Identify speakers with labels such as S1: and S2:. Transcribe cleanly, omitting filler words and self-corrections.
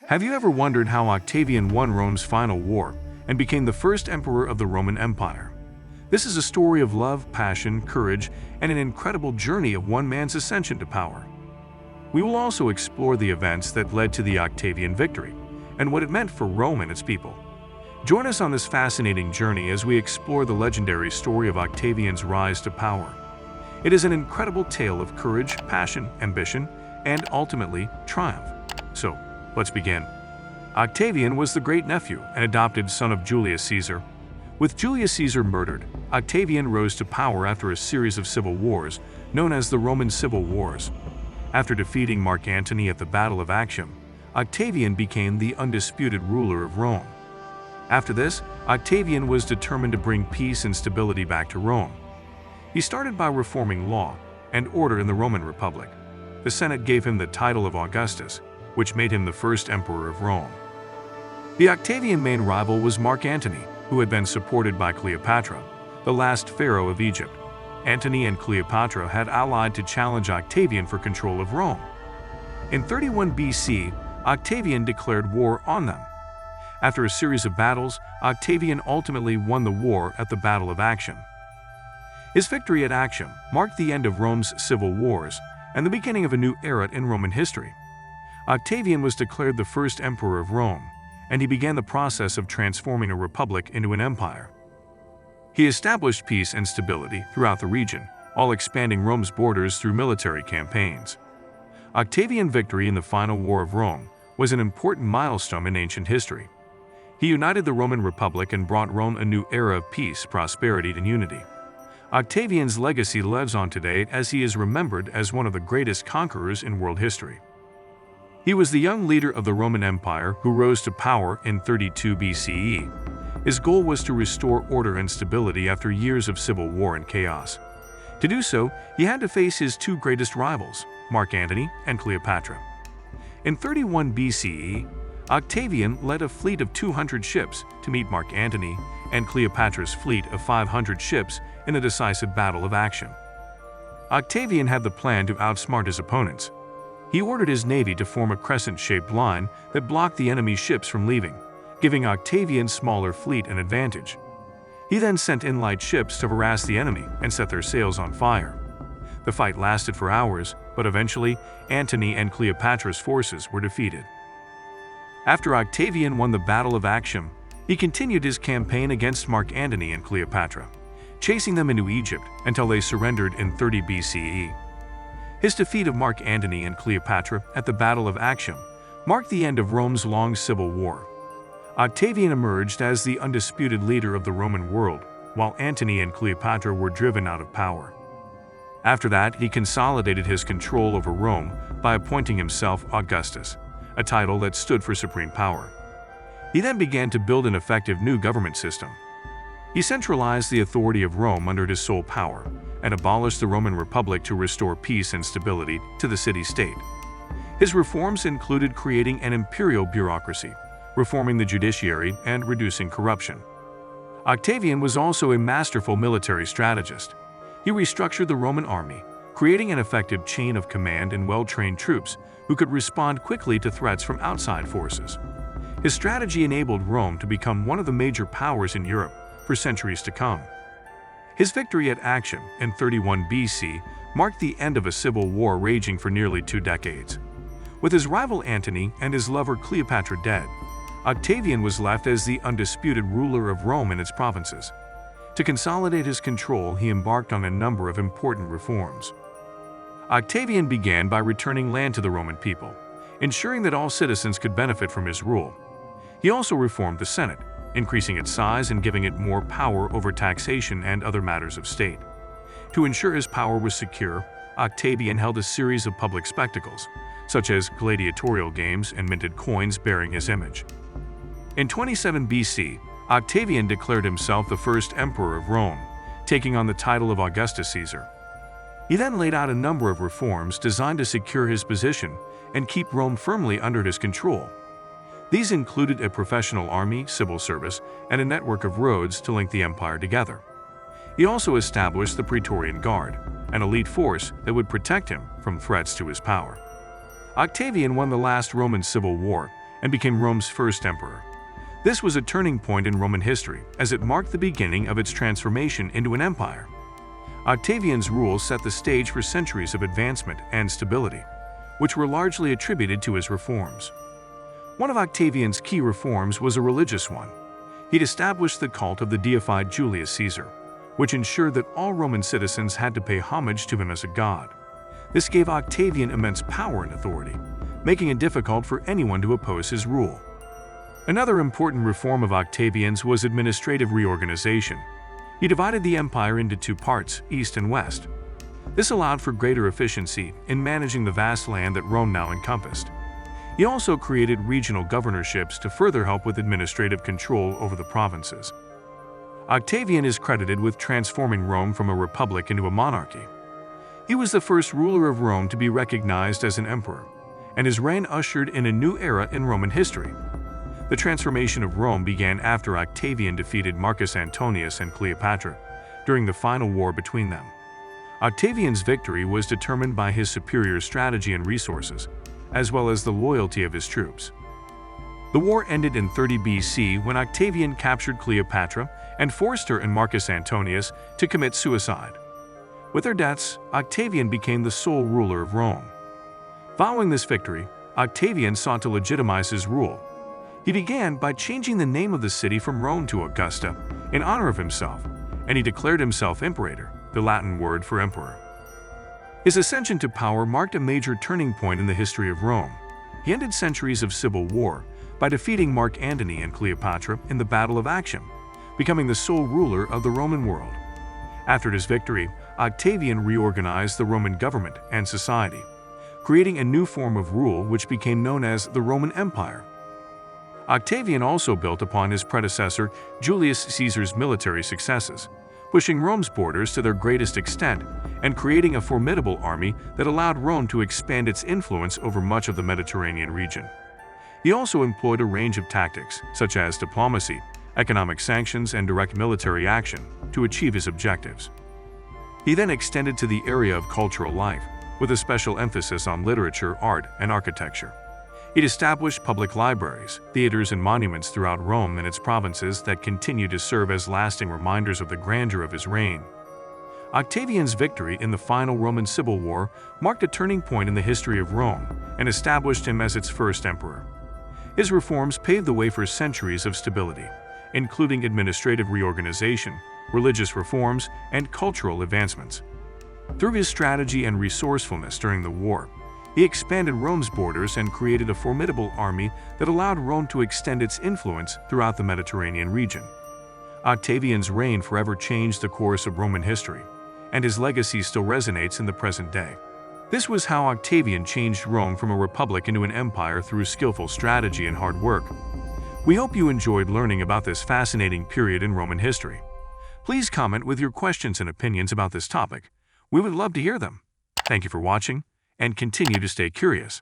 S1: Have you ever wondered how Octavian won Rome's final war and became the first emperor of the Roman Empire? This is a story of love, passion, courage, and an incredible journey of one man's ascension to power. We will also explore the events that led to the Octavian victory and what it meant for Rome and its people. Join us on this fascinating journey as we explore the legendary story of Octavian's rise to power. It is an incredible tale of courage, passion, ambition, and ultimately triumph. So, let's begin. Octavian was the great-nephew and adopted son of Julius Caesar. With Julius Caesar murdered, Octavian rose to power after a series of civil wars known as the Roman Civil Wars. After defeating Mark Antony at the Battle of Actium, Octavian became the undisputed ruler of Rome. After this, Octavian was determined to bring peace and stability back to Rome. He started by reforming law and order in the Roman Republic. The Senate gave him the title of Augustus, which made him the first emperor of Rome. The Octavian main rival was Mark Antony, who had been supported by Cleopatra, the last pharaoh of Egypt. Antony and Cleopatra had allied to challenge Octavian for control of Rome. In 31 BC, Octavian declared war on them. After a series of battles, Octavian ultimately won the war at the Battle of Actium. His victory at Actium marked the end of Rome's civil wars and the beginning of a new era in Roman history. Octavian was declared the first emperor of Rome, and he began the process of transforming a republic into an empire. He established peace and stability throughout the region, while expanding Rome's borders through military campaigns. Octavian's victory in the final war of Rome was an important milestone in ancient history. He united the Roman Republic and brought Rome a new era of peace, prosperity, and unity. Octavian's legacy lives on today as he is remembered as one of the greatest conquerors in world history. He was the young leader of the Roman Empire who rose to power in 32 BCE. His goal was to restore order and stability after years of civil war and chaos. To do so, he had to face his two greatest rivals, Mark Antony and Cleopatra. In 31 BCE, Octavian led a fleet of 200 ships to meet Mark Antony and Cleopatra's fleet of 500 ships in the decisive Battle of Actium. Octavian had the plan to outsmart his opponents. He ordered his navy to form a crescent-shaped line that blocked the enemy's ships from leaving, giving Octavian's smaller fleet an advantage. He then sent in light ships to harass the enemy and set their sails on fire. The fight lasted for hours, but eventually, Antony and Cleopatra's forces were defeated. After Octavian won the Battle of Actium, he continued his campaign against Mark Antony and Cleopatra, chasing them into Egypt until they surrendered in 30 BCE. His defeat of Mark Antony and Cleopatra at the Battle of Actium marked the end of Rome's long civil war. Octavian emerged as the undisputed leader of the Roman world, while Antony and Cleopatra were driven out of power. After that, he consolidated his control over Rome by appointing himself Augustus, a title that stood for supreme power. He then began to build an effective new government system. He centralized the authority of Rome under his sole power and abolished the Roman Republic to restore peace and stability to the city-state. His reforms included creating an imperial bureaucracy, reforming the judiciary, and reducing corruption. Octavian was also a masterful military strategist. He restructured the Roman army, creating an effective chain of command and well-trained troops who could respond quickly to threats from outside forces. His strategy enabled Rome to become one of the major powers in Europe for centuries to come. His victory at Actium in 31 BC marked the end of a civil war raging for nearly 2 decades. With his rival Antony and his lover Cleopatra dead, Octavian was left as the undisputed ruler of Rome and its provinces. To consolidate his control, he embarked on a number of important reforms. Octavian began by returning land to the Roman people, ensuring that all citizens could benefit from his rule. He also reformed the Senate, increasing its size and giving it more power over taxation and other matters of state. To ensure his power was secure, Octavian held a series of public spectacles, such as gladiatorial games and minted coins bearing his image. In 27 BC, Octavian declared himself the first emperor of Rome, taking on the title of Augustus Caesar. He then laid out a number of reforms designed to secure his position and keep Rome firmly under his control. These included a professional army, civil service, and a network of roads to link the empire together. He also established the Praetorian Guard, an elite force that would protect him from threats to his power. Octavian won the last Roman civil war and became Rome's first emperor. This was a turning point in Roman history, as it marked the beginning of its transformation into an empire. Octavian's rule set the stage for centuries of advancement and stability, which were largely attributed to his reforms. One of Octavian's key reforms was a religious one. He'd established the cult of the deified Julius Caesar, which ensured that all Roman citizens had to pay homage to him as a god. This gave Octavian immense power and authority, making it difficult for anyone to oppose his rule. Another important reform of Octavian's was administrative reorganization. He divided the empire into two parts, east and west. This allowed for greater efficiency in managing the vast land that Rome now encompassed. He also created regional governorships to further help with administrative control over the provinces. Octavian is credited with transforming Rome from a republic into a monarchy. He was the first ruler of Rome to be recognized as an emperor, and his reign ushered in a new era in Roman history. The transformation of Rome began after Octavian defeated Marcus Antonius and Cleopatra during the final war between them. Octavian's victory was determined by his superior strategy and resources, as well as the loyalty of his troops. The war ended in 30 BC when Octavian captured Cleopatra and forced her and Marcus Antonius to commit suicide. With their deaths, Octavian became the sole ruler of Rome. Following this victory, Octavian sought to legitimize his rule. He began by changing the name of the city from Rome to Augusta in honor of himself, and he declared himself imperator, the Latin word for emperor. His ascension to power marked a major turning point in the history of Rome. He ended centuries of civil war by defeating Mark Antony and Cleopatra in the Battle of Actium, becoming the sole ruler of the Roman world. After his victory, Octavian reorganized the Roman government and society, creating a new form of rule which became known as the Roman Empire. Octavian also built upon his predecessor Julius Caesar's military successes, pushing Rome's borders to their greatest extent and creating a formidable army that allowed Rome to expand its influence over much of the Mediterranean region. He also employed a range of tactics, such as diplomacy, economic sanctions, and direct military action, to achieve his objectives. He then extended to the area of cultural life, with a special emphasis on literature, art, and architecture. He'd established public libraries, theaters, and monuments throughout Rome and its provinces that continue to serve as lasting reminders of the grandeur of his reign. Octavian's victory in the final Roman Civil War marked a turning point in the history of Rome and established him as its first emperor. His reforms paved the way for centuries of stability, including administrative reorganization, religious reforms, and cultural advancements. Through his strategy and resourcefulness during the war, he expanded Rome's borders and created a formidable army that allowed Rome to extend its influence throughout the Mediterranean region. Octavian's reign forever changed the course of Roman history, and his legacy still resonates in the present day. This was how Octavian changed Rome from a republic into an empire through skillful strategy and hard work. We hope you enjoyed learning about this fascinating period in Roman history. Please comment with your questions and opinions about this topic. We would love to hear them. Thank you for watching, and continue to stay curious.